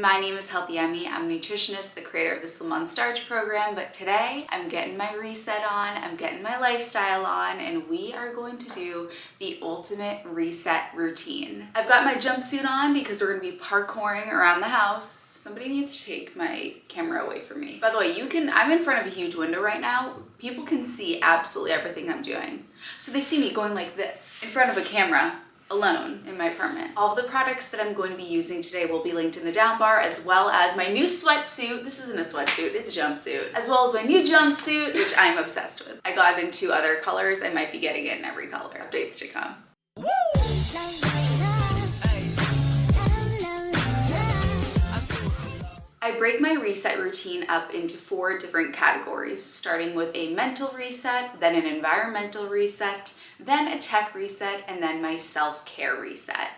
My name is Healthy Hunnies. I'm a nutritionist, the creator of the Slim on Starch program, but today I'm getting my reset on, I'm getting my lifestyle on, and we are going to do the ultimate reset routine. I've got my jumpsuit on because we're gonna be parkouring around the house. Somebody needs to take my camera away from me. By the way, I'm in front of a huge window right now. People can see absolutely everything I'm doing. So they see me going like this in front of a camera, alone in my apartment. All of the products that I'm going to be using today will be linked in the down bar, as well as my new sweatsuit. This isn't a sweatsuit, it's a jumpsuit. As well as my new jumpsuit, which I'm obsessed with. I got it in 2 other colors. I might be getting it in every color. Updates to come. I break my reset routine up into 4 different categories, starting with a mental reset, then an environmental reset, then a tech reset, and then my self-care reset.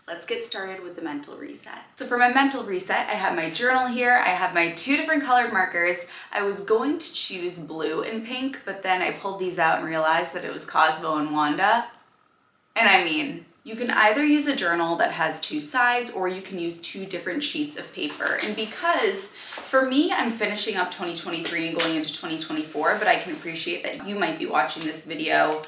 Let's get started with the mental reset. So for my mental reset, I have my journal here. I have my 2 different colored markers. I was going to choose blue and pink, but then I pulled these out and realized that it was Cosmo and Wanda. And I mean, you can either use a journal that has 2 sides, or you can use 2 different sheets of paper. And because for me, I'm finishing up 2023 and going into 2024, but I can appreciate that you might be watching this video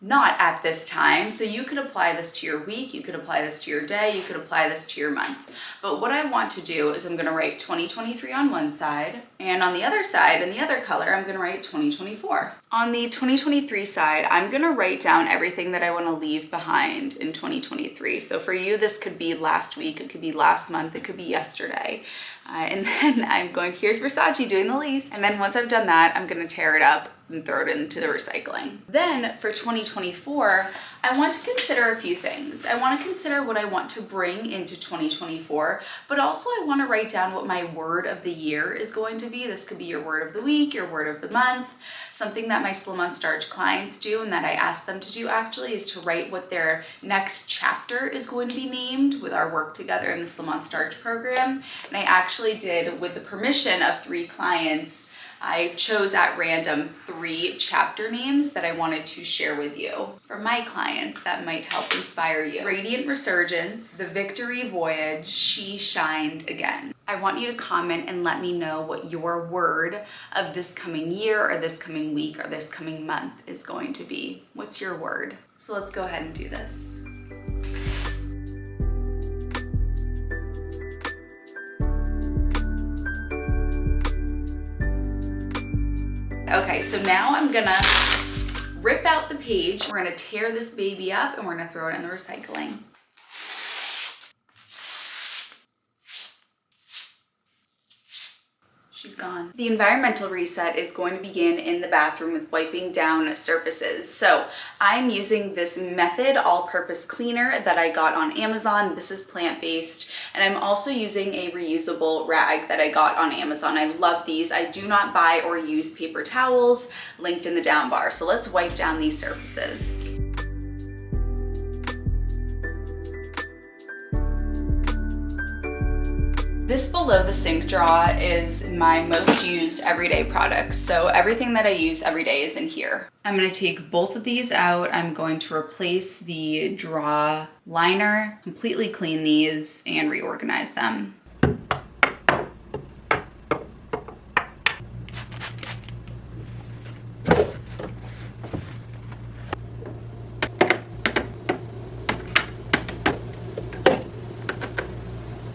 not at this time. So you could apply this to your week, you could apply this to your day, you could apply this to your month. But what I want to do is I'm gonna write 2023 on one side, and on the other side, in the other color, I'm gonna write 2024. On the 2023 side, I'm gonna write down everything that I wanna leave behind in 2023. So for you, this could be last week, it could be last month, it could be yesterday. And then I'm going to, here's Versace doing the least. And then once I've done that, I'm gonna tear it up and throw it into the recycling. Then for 2024, I want to consider a few things. I want to consider what I want to bring into 2024, but also I want to write down what my word of the year is going to be. This could be your word of the week, your word of the month. Something that my Slim on Starch clients do and that I ask them to do actually is to write what their next chapter is going to be named with our work together in the Slim on Starch program. And I actually did, with the permission of 3 clients, I chose at random 3 chapter names that I wanted to share with you. For my clients, that might help inspire you. Radiant Resurgence, The Victory Voyage, She Shined Again. I want you to comment and let me know what your word of this coming year or this coming week or this coming month is going to be. What's your word? So let's go ahead and do this. Okay, so now I'm gonna rip out the page. We're gonna tear this baby up and we're gonna throw it in the recycling. She's gone. The environmental reset is going to begin in the bathroom with wiping down surfaces. So I'm using this Method all-purpose cleaner that I got on Amazon. This is plant-based, and I'm also using a reusable rag that I got on Amazon. I love these. I do not buy or use paper towels, linked in the down bar. So let's wipe down these surfaces. This below the sink drawer is my most used everyday product. So everything that I use every day is in here. I'm gonna take both of these out. I'm going to replace the drawer liner, completely clean these, and reorganize them.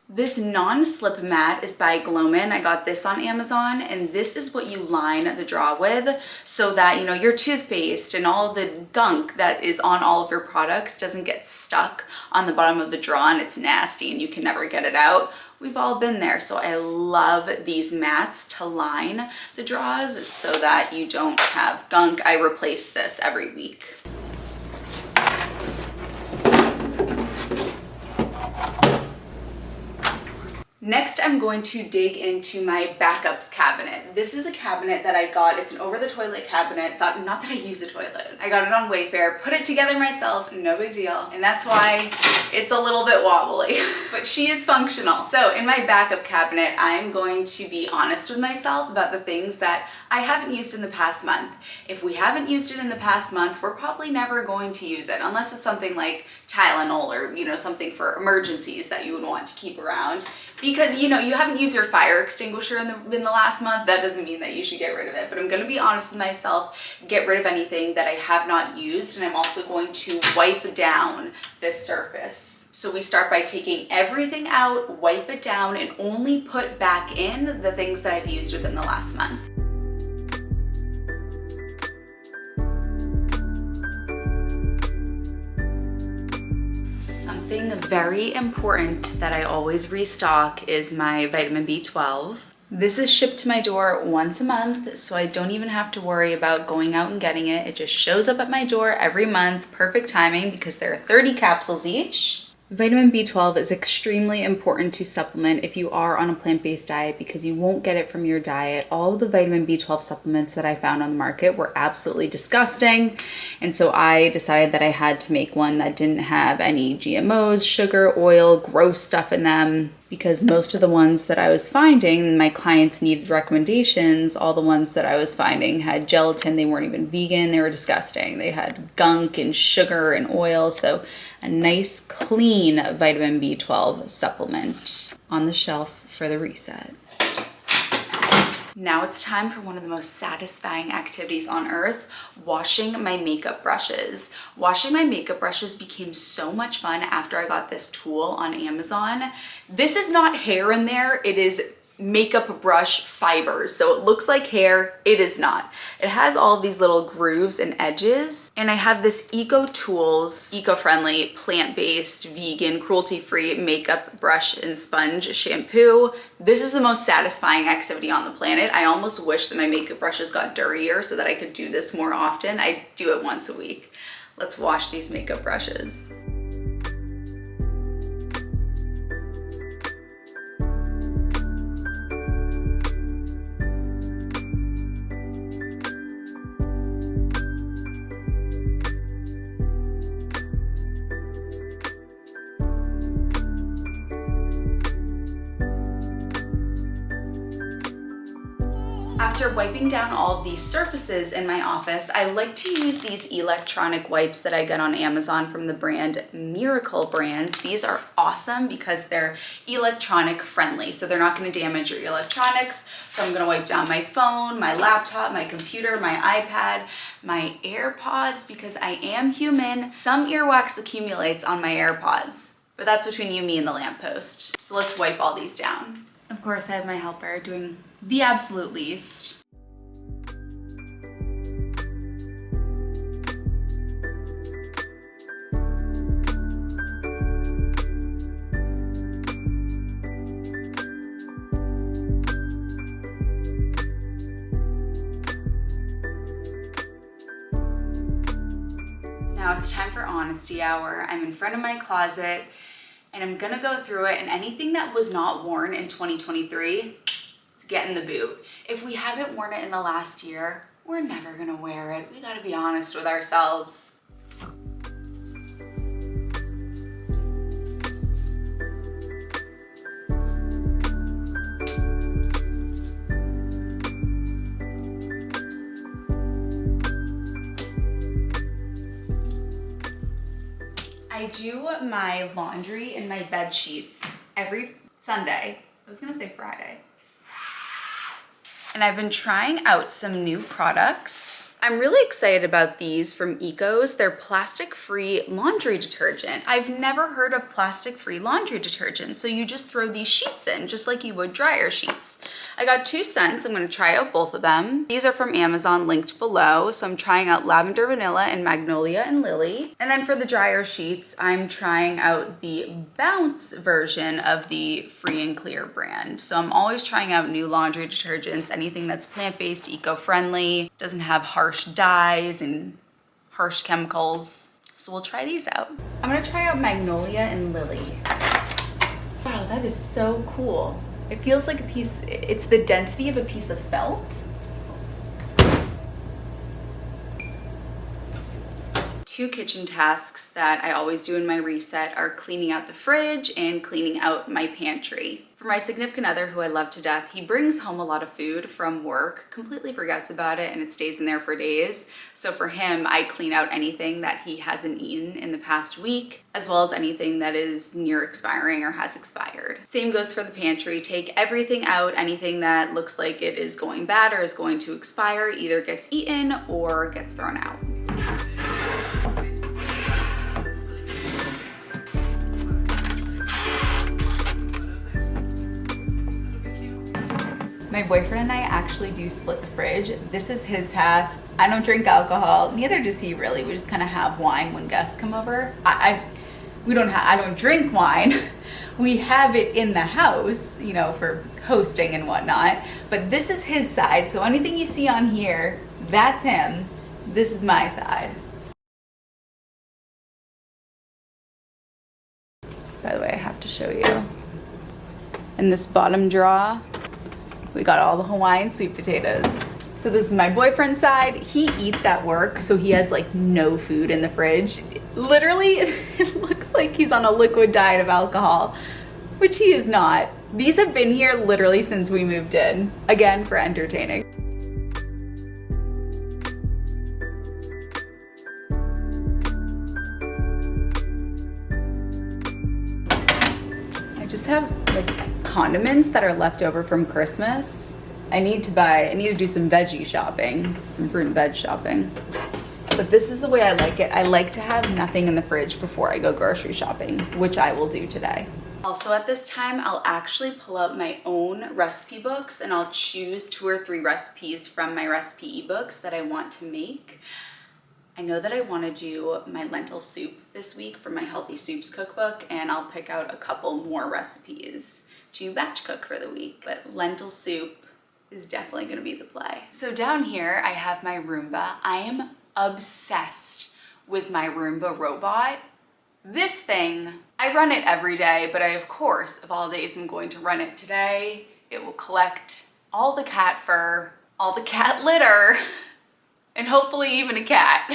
This non-slip mat is by Glowman. I got this on Amazon, and this is what you line the drawer with so that, you know, your toothpaste and all the gunk that is on all of your products doesn't get stuck on the bottom of the drawer and it's nasty and you can never get it out. We've all been there, so I love these mats to line the drawers so that you don't have gunk. I replace this every week. Next, I'm going to dig into my backups cabinet. This is a cabinet that I got. It's an over-the-toilet cabinet. Not that I use the toilet. I got it on Wayfair, put it together myself, no big deal. And that's why it's a little bit wobbly, but she is functional. So in my backup cabinet, I'm going to be honest with myself about the things that I haven't used in the past month. If we haven't used it in the past month, we're probably never going to use it unless it's something like Tylenol or, you know, something for emergencies that you would want to keep around. Because, you know, you haven't used your fire extinguisher in the last month. That doesn't mean that you should get rid of it. But I'm going to be honest with myself, get rid of anything that I have not used. And I'm also going to wipe down this surface. So we start by taking everything out, wipe it down, and only put back in the things that I've used within the last month. Something very important that I always restock is my vitamin B12. This is shipped to my door once a month, so I don't even have to worry about going out and getting it. It just shows up at my door every month. Perfect timing because there are 30 capsules each. Vitamin B12 is extremely important to supplement if you are on a plant-based diet because you won't get it from your diet. All of the vitamin B12 supplements that I found on the market were absolutely disgusting. And so I decided that I had to make one that didn't have any GMOs, sugar, oil, gross stuff in them. Because most of the ones that I was finding, my clients needed recommendations, all the ones that I was finding had gelatin, they weren't even vegan, they were disgusting. They had gunk and sugar and oil, so a nice clean vitamin B12 supplement on the shelf for the reset. Now it's time for one of the most satisfying activities on earth, washing my makeup brushes. Washing my makeup brushes became so much fun after I got this tool on Amazon. This is not hair in there, it is makeup brush fibers. So it looks like hair, it is not. It has all these little grooves and edges. And I have this Eco Tools, eco-friendly, plant-based, vegan, cruelty-free makeup brush and sponge shampoo. This is the most satisfying activity on the planet. I almost wish that my makeup brushes got dirtier so that I could do this more often. I do it once a week. Let's wash these makeup brushes. After wiping down all of these surfaces in my office, I like to use these electronic wipes that I get on Amazon from the brand Miracle Brands. These are awesome because they're electronic friendly, so they're not going to damage your electronics. So I'm going to wipe down my phone, my laptop, my computer, my iPad, my AirPods, because I am human. Some earwax accumulates on my AirPods, but that's between you, me, and the lamppost. So let's wipe all these down. Of course, I have my helper doing the absolute least. Now it's time for honesty hour. I'm in front of my closet and I'm gonna go through it, and anything that was not worn in 2023, it's getting the boot. If we haven't worn it in the last year, we're never gonna wear it. We gotta be honest with ourselves. I do my laundry and my bed sheets every Sunday. I was gonna say Friday. And I've been trying out some new products. I'm really excited about these from Ecos. They're plastic-free laundry detergent. I've never heard of plastic-free laundry detergent. So you just throw these sheets in, just like you would dryer sheets. I got 2 cents. I'm gonna try out both of them. These are from Amazon, linked below. So I'm trying out lavender, vanilla, and magnolia and lily. And then for the dryer sheets, I'm trying out the Bounce version of the Free and Clear brand. So I'm always trying out new laundry detergents, anything that's plant-based, eco-friendly, doesn't have harsh dyes and harsh chemicals. So we'll try these out. I'm gonna try out magnolia and lily. Wow, that is so cool. It feels like a piece, it's the density of a piece of felt. Two kitchen tasks that I always do in my reset are cleaning out the fridge and cleaning out my pantry. For For my significant other, who I love to death, he brings home a lot of food from work, completely forgets about it, and it stays in there for days. So for him, I clean out anything that he hasn't eaten in the past week, as well as anything that is near expiring or has expired. Same goes for the pantry. Take everything out, anything that looks like it is going bad or is going to expire, either gets eaten or gets thrown out. My boyfriend and I actually do split the fridge. This is his half. I don't drink alcohol, neither does he really. We just kind of have wine when guests come over. I don't drink wine. We have it in the house, you know, for hosting and whatnot, but this is his side. So anything you see on here, that's him. This is my side. By the way, I have to show you. In this bottom drawer, we got all the Hawaiian sweet potatoes. So this is my boyfriend's side. He eats at work, so he has like no food in the fridge. Literally, it looks like he's on a liquid diet of alcohol, which he is not. These have been here literally since we moved in, again, for entertaining. I just have like condiments that are left over from Christmas. I need to do some veggie shopping, some fruit and veg shopping. But this is the way I like it. I like to have nothing in the fridge before I go grocery shopping, which I will do today. Also at this time, I'll actually pull out my own recipe books and I'll choose 2 or 3 recipes from my recipe ebooks that I want to make. I know that I want to do my lentil soup this week for my Healthy Soups cookbook, and I'll pick out a couple more recipes to batch cook for the week. But lentil soup is definitely going to be the play. So down here, I have my Roomba. I am obsessed with my Roomba robot. This thing, I run it every day, but I, of course, of all days, am going to run it today. It will collect all the cat fur, all the cat litter, and hopefully even a cat.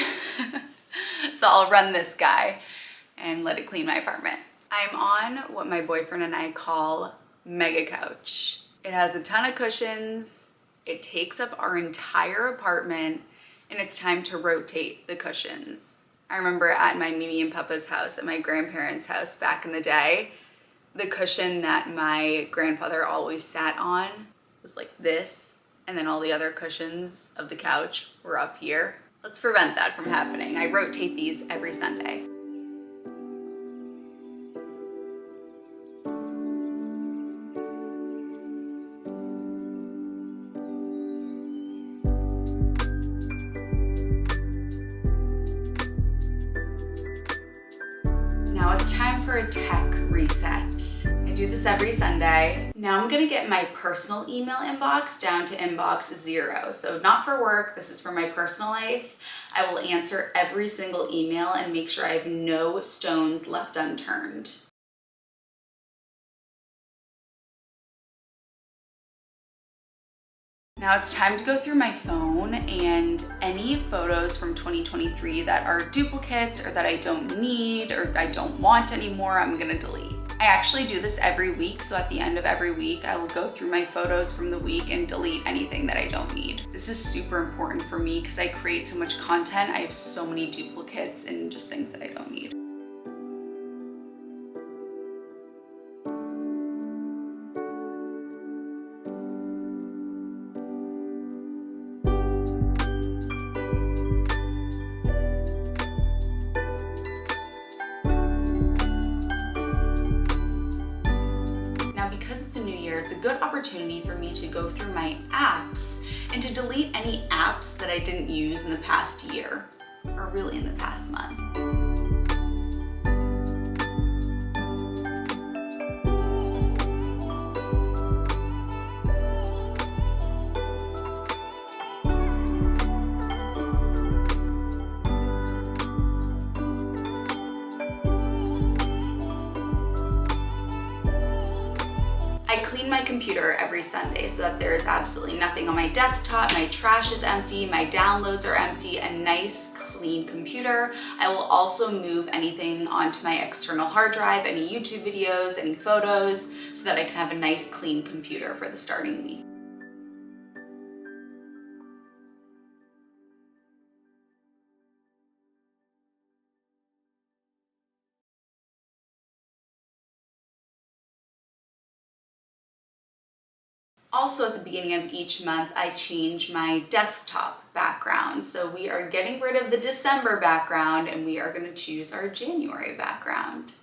So I'll run this guy and let it clean my apartment. I'm on what my boyfriend and I call Mega Couch. It has a ton of cushions, it takes up our entire apartment, and it's time to rotate the cushions. I remember at my Mimi and Papa's house, at my grandparents' house back in the day, the cushion that my grandfather always sat on was like this, and then all the other cushions of the couch were up here. Let's prevent that from happening. I rotate these every Sunday. Now it's time for a tech reset. I do this every Sunday. Now I'm gonna get my personal email inbox down to inbox 0. So not for work, this is for my personal life. I will answer every single email and make sure I have no stones left unturned. Now it's time to go through my phone, and any photos from 2023 that are duplicates or that I don't need or I don't want anymore, I'm gonna delete. I actually do this every week, so at the end of every week, I will go through my photos from the week and delete anything that I don't need. This is super important for me because I create so much content. I have so many duplicates and just things that I don't need. It's a good opportunity for me to go through my apps and to delete any apps that I didn't use in the past year, or really in the past month. My computer every Sunday so that there is absolutely nothing on my desktop, my trash is empty, my downloads are empty, a nice clean computer. I will also move anything onto my external hard drive, any YouTube videos, any photos, so that I can have a nice clean computer for the starting week. Also, at the beginning of each month, I change my desktop background. So we are getting rid of the December background and we are going to choose our January background.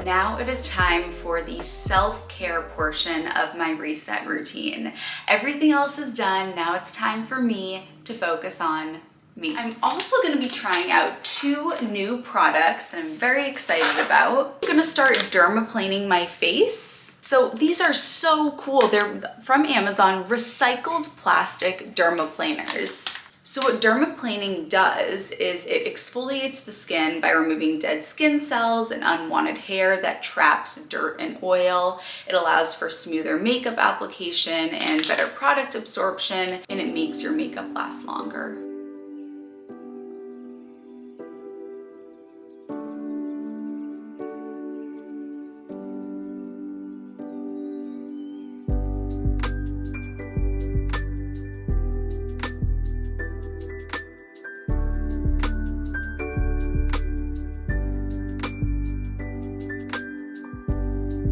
Now it is time for the self-care portion of my reset routine. Everything else is done. Now it's time for me to focus on me. I'm also going to be trying out 2 new products that I'm very excited about. I'm going to start dermaplaning my face. So these are so cool. They're from Amazon, recycled plastic dermaplaners. So what dermaplaning does is it exfoliates the skin by removing dead skin cells and unwanted hair that traps dirt and oil. It allows for smoother makeup application and better product absorption, and it makes your makeup last longer.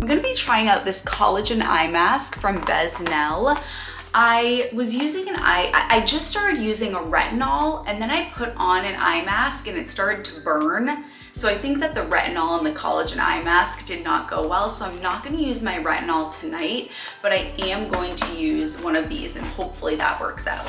I'm gonna be trying out this collagen eye mask from Besnell. I was using I just started using a retinol, and then I put on an eye mask and it started to burn. So I think that the retinol and the collagen eye mask did not go well. So I'm not gonna use my retinol tonight, but I am going to use one of these and hopefully that works out.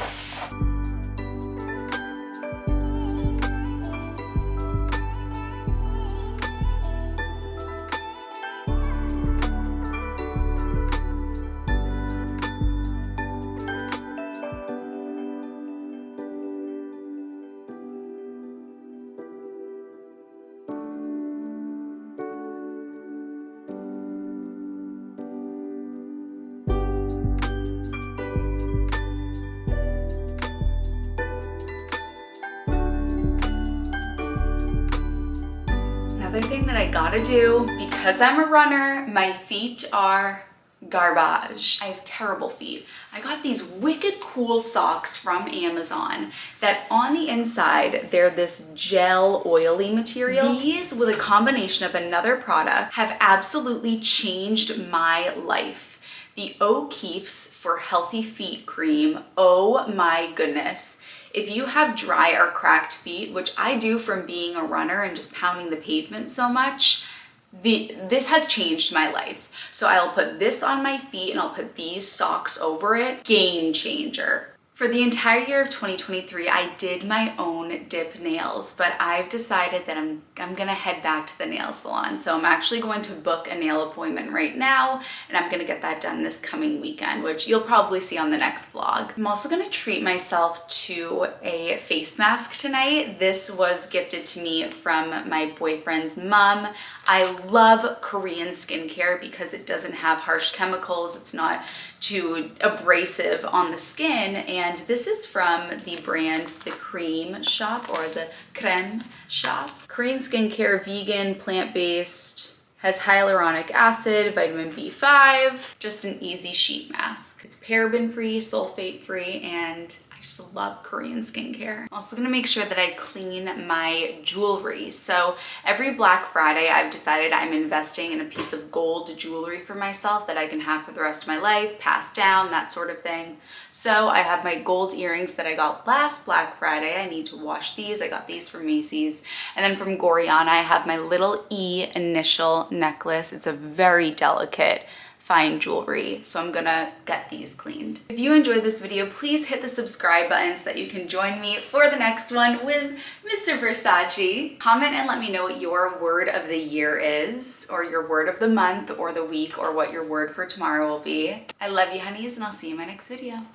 Another thing that I gotta do, because I'm a runner, my feet are garbage. I have terrible feet. I got these wicked cool socks from Amazon that on the inside, they're this gel oily material. These, with a combination of another product, have absolutely changed my life. The O'Keeffe's for Healthy Feet cream, oh my goodness. If you have dry or cracked feet, which I do from being a runner and just pounding the pavement so much, this has changed my life. So I'll put this on my feet and I'll put these socks over it. Game changer. For the entire year of 2023, I did my own dip nails, but I've decided that I'm gonna head back to the nail salon. So I'm actually going to book a nail appointment right now, and I'm gonna get that done this coming weekend, which you'll probably see on the next vlog. I'm also gonna treat myself to a face mask tonight. This was gifted to me from my boyfriend's mom. I love Korean skincare because it doesn't have harsh chemicals. It's not too abrasive on the skin, and this is from the brand The Cream Shop, or the Creme Shop. Korean skincare, vegan, plant-based, has hyaluronic acid, vitamin B5, just an easy sheet mask. It's paraben-free, sulfate-free, and I just love Korean skincare. I'm also gonna make sure that I clean my jewelry. So every Black Friday, I've decided I'm investing in a piece of gold jewelry for myself that I can have for the rest of my life, pass down, that sort of thing. So I have my gold earrings that I got last Black Friday. I need to wash these. I got these from Macy's. And then from Gorjana, I have my little E initial necklace. It's a very delicate fine jewelry, so I'm gonna get these cleaned. If you enjoyed this video, please hit the subscribe button so that you can join me for the next one with Mr. Versace. Comment and let me know what your word of the year is, or your word of the month, or the week, or what your word for tomorrow will be. I love you, honeys, and I'll see you in my next video.